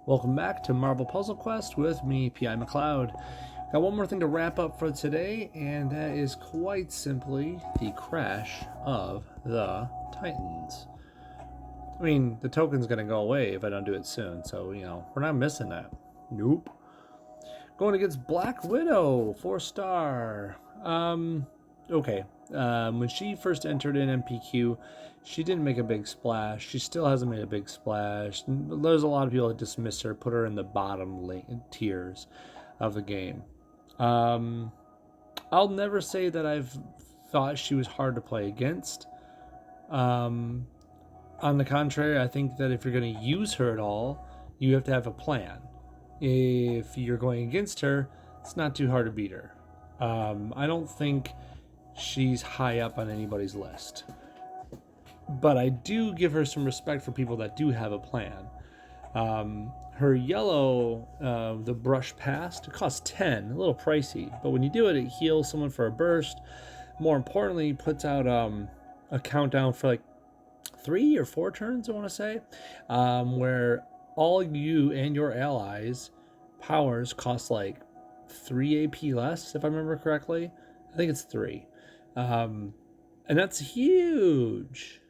Welcome back to Marvel Puzzle Quest with me, P.I. McLeod. Got one more thing to wrap up for today, and that is quite simply the crash of the Titans. I mean, the token's going to go away if I don't do it soon, so, we're not missing that. Nope. Going against Black Widow, 4-star. Okay. When she first entered in MPQ, she didn't make a big splash. She still hasn't made a big splash. There's a lot of people that dismiss her, put her in the bottom tiers of the game. I'll never say that I've thought she was hard to play against. On the contrary, I think that if you're going to use her at all, you have to have a plan. If you're going against her, it's not too hard to beat her. I don't think she's high up on anybody's list. But I do give her some respect for people that do have a plan. Her yellow, the brush past, it costs 10, a little pricey. But when you do it, it heals someone for a burst. More importantly, puts out a countdown for like 3 or 4 turns, I want to say, where all you and your allies' powers cost like 3 AP less, if I remember correctly. I think it's 3. And that's huge.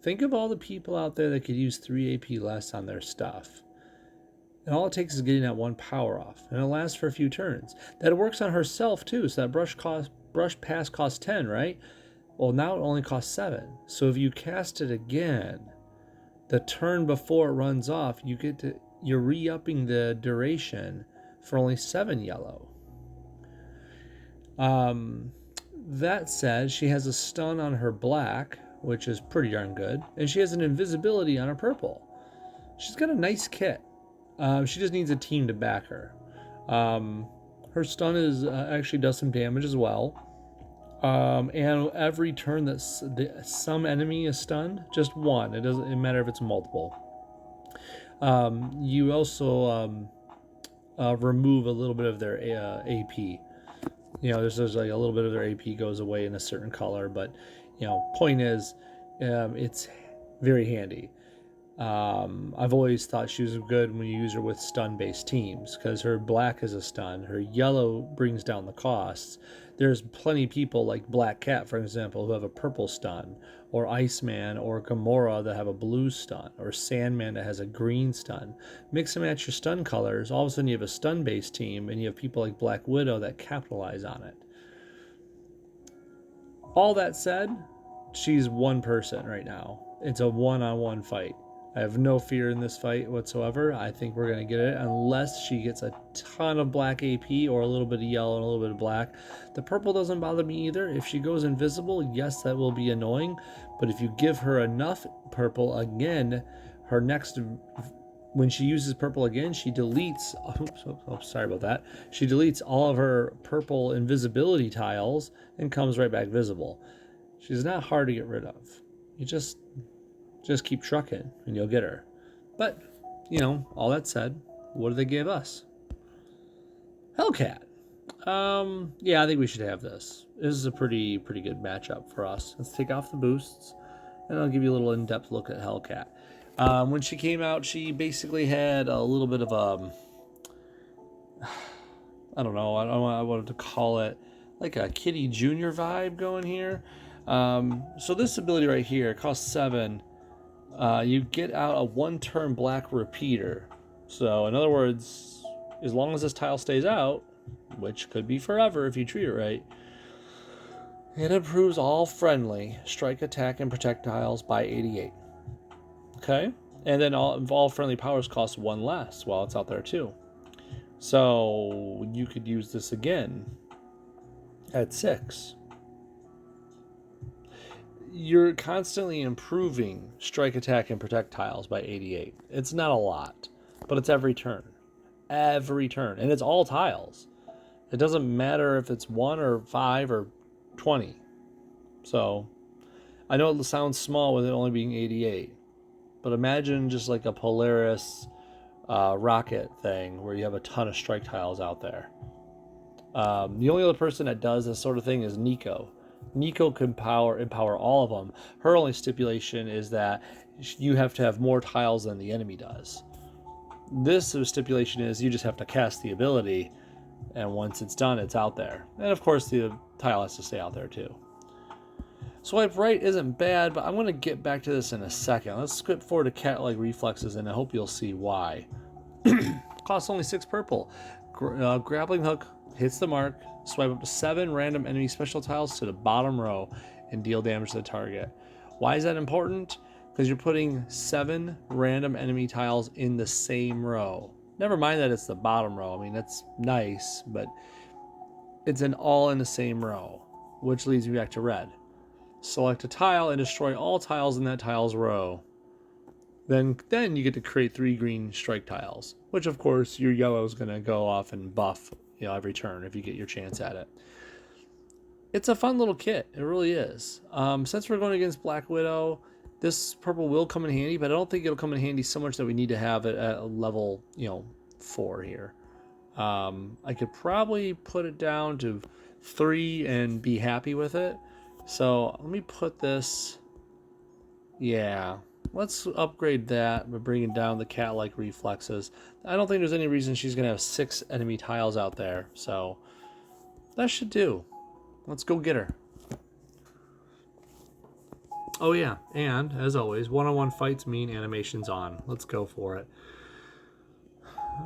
Think of all the people out there that could use 3 AP less on their stuff. And all it takes is getting that one power off. And it lasts for a few turns. That works on herself too. So that brush pass costs 10, right? Well, now it only costs 7. So if you cast it again, the turn before it runs off, you're re-upping the duration for only 7 yellow. That said, she has a stun on her black, which is pretty darn good, and she has an invisibility on her purple. She's got a nice kit. She just needs a team to back her. Her stun actually does some damage as well. And every turn that some enemy is stunned, just one. It doesn't matter if it's multiple. You also remove a little bit of their AP. There's like a little bit of their AP goes away in a certain color, but point is, it's very handy. I've always thought she was good when you use her with stun-based teams, because her black is a stun, her yellow brings down the costs. There's plenty of people like Black Cat, for example, who have a purple stun, or Iceman or Gamora that have a blue stun, or Sandman that has a green stun. Mix and match your stun colors, all of a sudden you have a stun-based team, and you have people like Black Widow that capitalize on it. All that said, she's one person right now. It's a one-on-one fight. I have no fear in this fight whatsoever. I think we're going to get it unless she gets a ton of black AP or a little bit of yellow and a little bit of black. The purple doesn't bother me either. If she goes invisible, yes, that will be annoying. But if you give her enough purple, again, her next... When she uses purple again, she deletes... sorry about that. She deletes all of her purple invisibility tiles and comes right back visible. She's not hard to get rid of. You just keep trucking and you'll get her. But, all that said, what do they give us? Hellcat. Yeah, I think we should have this. This is a pretty good matchup for us. Let's take off the boosts, and I'll give you a little in-depth look at Hellcat. When she came out, she basically had a little bit of I don't know, I wanted to call it like a Kitty Jr. vibe going here. So this ability right here costs 7. You get out a 1-turn black repeater. So in other words, as long as this tile stays out, which could be forever if you treat it right, it improves all friendly strike, attack, and projectiles by 88. Okay? And then all friendly powers cost 1 less while it's out there too. So you could use this again at 6. You're constantly improving strike, attack, and projectiles by 88. It's not a lot, but it's every turn. Every turn. And it's all tiles. It doesn't matter if it's 1 or 5 or 20. So, I know it sounds small with it only being 88. But imagine just like a Polaris rocket thing where you have a ton of strike tiles out there. The only other person that does this sort of thing is Nico. Nico can empower all of them. Her only stipulation is that you have to have more tiles than the enemy does. This stipulation is you just have to cast the ability, and once it's done, it's out there. And of course, the tile has to stay out there too. Swipe right isn't bad, but I'm going to get back to this in a second. Let's skip forward to cat-like reflexes, and I hope you'll see why. Costs only 6 purple. Grappling hook hits the mark. Swipe up to 7 random enemy special tiles to the bottom row and deal damage to the target. Why is that important? Because you're putting 7 random enemy tiles in the same row. Never mind that it's the bottom row. I mean, that's nice, but it's all in the same row, which leads me back to red. Select a tile and destroy all tiles in that tile's row. Then you get to create 3 green strike tiles, which of course your yellow is going to go off and buff, every turn if you get your chance at it. It's a fun little kit. It really is. Since we're going against Black Widow, this purple will come in handy, but I don't think it'll come in handy so much that we need to have it at a level, 4 here. I could probably put it down to 3 and be happy with it. So let me put this, let's upgrade that by bringing down the cat-like reflexes. I don't think there's any reason she's going to have 6 enemy tiles out there, so that should do. Let's go get her. Oh yeah, and as always, one-on-one fights mean animations on. Let's go for it.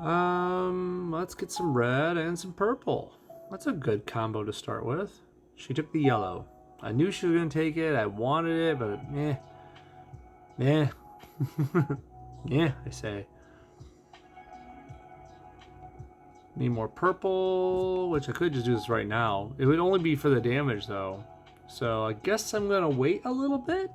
Let's get some red and some purple. That's a good combo to start with. She took the yellow. I knew she was going to take it. I wanted it, but yeah, I say. Need more purple, which I could just do this right now. It would only be for the damage, though. So I guess I'm going to wait a little bit.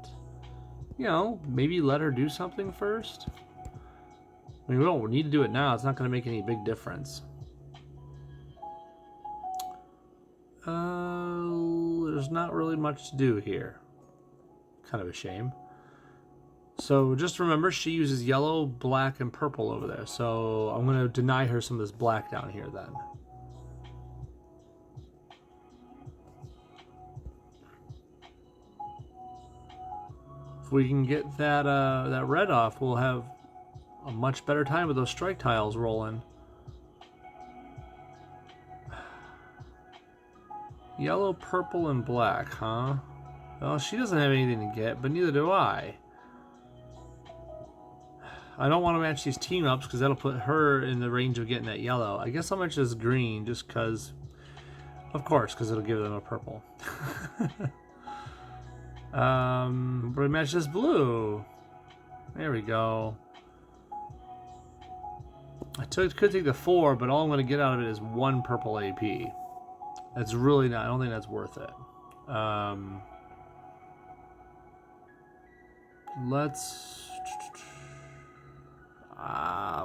Maybe let her do something first. I mean, we don't need to do it now. It's not going to make any big difference. There's not really much to do here. Kind of a shame. So just remember, she uses yellow, black, and purple over there. So I'm going to deny her some of this black down here then. If we can get that red off, we'll have a much better time with those strike tiles rolling. Yellow, purple, and black, huh? Well, she doesn't have anything to get, but neither do I. I don't want to match these team-ups because that'll put her in the range of getting that yellow. I guess I'll match this green just because, of course, because it'll give them a purple. But we match this blue. There we go. I could take the 4, but all I'm going to get out of it is 1 purple AP. That's really not, I don't think that's worth it.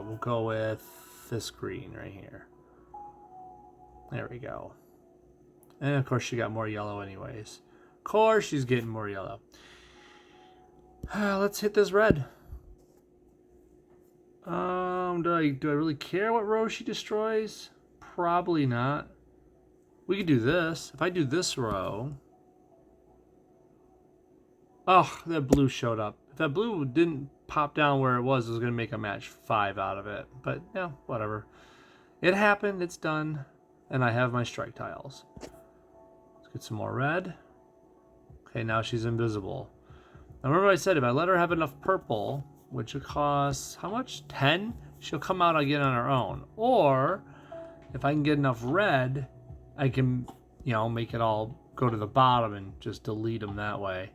We'll go with this green right here. There we go. And of course she got more yellow anyways. Of course she's getting more yellow. Let's hit this red. Do I really care what row she destroys? Probably not. We could do this. If I do this row... Oh, that blue showed up. If that blue didn't pop down where it was going to make a match 5 out of it. But, yeah, whatever. It happened. It's done. And I have my strike tiles. Let's get some more red. Okay, now she's invisible. Now remember I said if I let her have enough purple, which would cost, how much? 10? She'll come out again on her own. Or, if I can get enough red, I can, make it all go to the bottom and just delete them that way.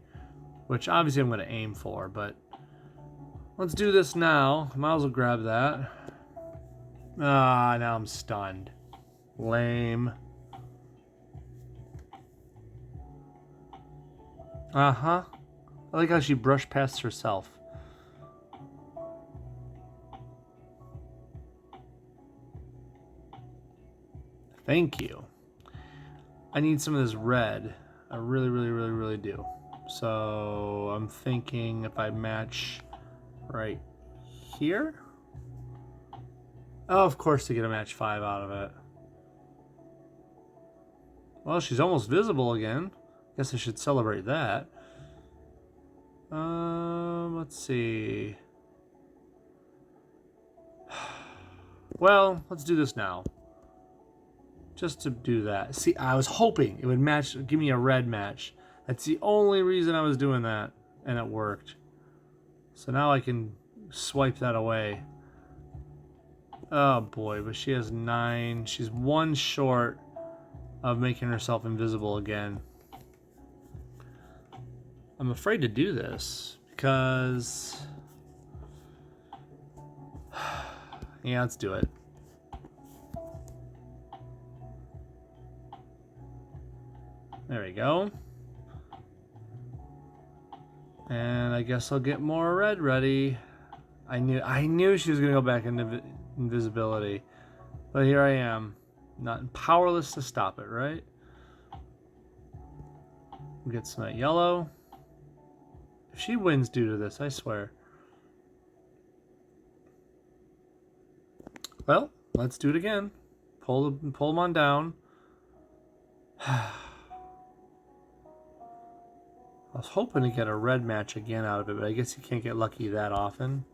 Which obviously I'm going to aim for, but let's do this now. Might as well grab that. Ah, now I'm stunned. Lame. Uh-huh. I like how she brushed past herself. Thank you. I need some of this red. I really, really, really, really do. So I'm thinking if I match right here. Oh, of course to get a match 5 out of it. Well, she's almost visible again. Guess I should celebrate that. Let's see. Well, let's do this now. Just to do that. See, I was hoping it would match, give me a red match. That's the only reason I was doing that, and it worked. So now I can swipe that away. Oh boy, but she has 9. She's 1 short of making herself invisible again. I'm afraid to do this because... yeah, let's do it. There we go. And I guess I'll get more red ready. I knew she was gonna go back into invisibility, but here I am, not powerless to stop it. Right? We'll get some of that yellow. If she wins due to this, I swear. Well, let's do it again. Pull them on down. I was hoping to get a red match again out of it, but I guess you can't get lucky that often.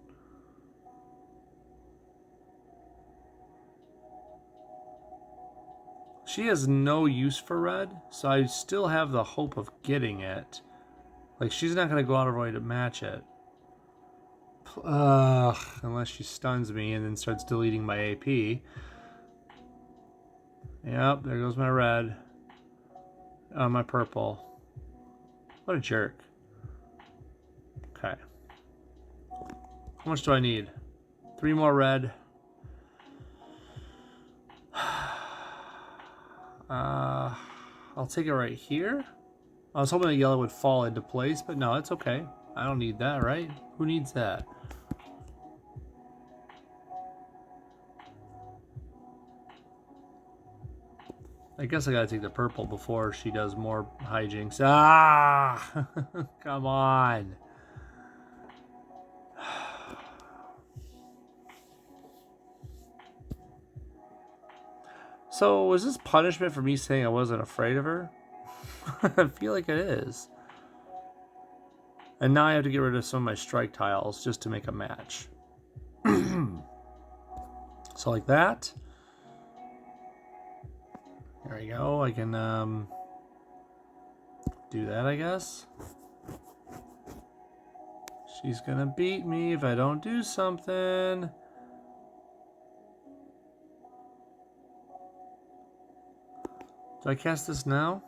She has no use for red, so I still have the hope of getting it. Like, she's not going to go out of her way to match it. Unless she stuns me and then starts deleting my AP. Yep, there goes my red. Oh, my purple. What a jerk. Okay. How much do I need? 3 more red. I'll take it right here. I was hoping the yellow would fall into place, but no, it's okay. I don't need that, right? Who needs that? I guess I gotta take the purple before she does more hijinks. Ah! Come on. So, was this punishment for me saying I wasn't afraid of her? I feel like it is. And now I have to get rid of some of my strike tiles just to make a match. So like that. There we go. I can do that, I guess. She's gonna beat me if I don't do something. Do I cast this now?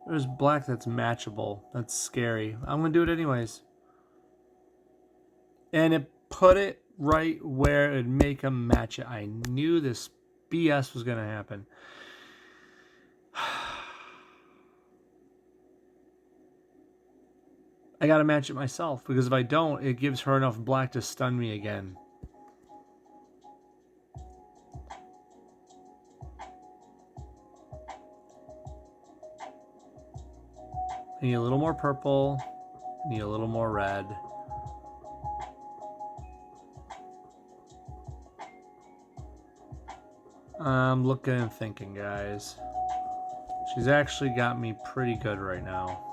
There's black that's matchable. That's scary. I'm gonna do it anyways. And it put it right where it'd make them match it. I knew this BS was gonna happen. I gotta match it myself, because if I don't, it gives her enough black to stun me again. I need a little more purple. I need a little more red. I'm looking and thinking, guys. She's actually got me pretty good right now.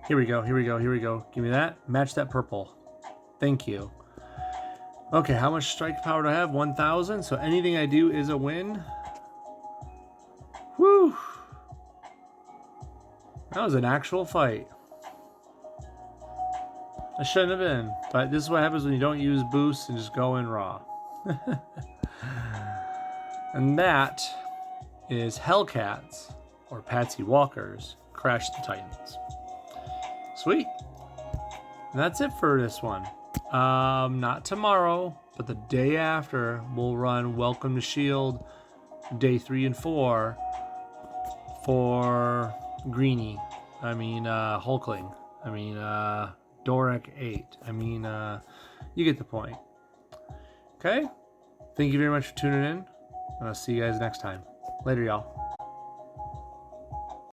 Here we go, here we go, here we go. Give me that. Match that purple. Thank you. Okay, how much strike power do I have? 1,000. So anything I do is a win. Whew. That was an actual fight. I shouldn't have been, but this is what happens when you don't use boosts and just go in raw. And that is Hellcats, or Patsy Walkers, Crash the Titans. Sweet. And that's it for this one. Not tomorrow, but the day after, we'll run Welcome to S.H.I.E.L.D. day 3 and 4 for Greenie. Hulkling. Doric 8. You get the point. Okay? Thank you very much for tuning in, and I'll see you guys next time. Later, y'all.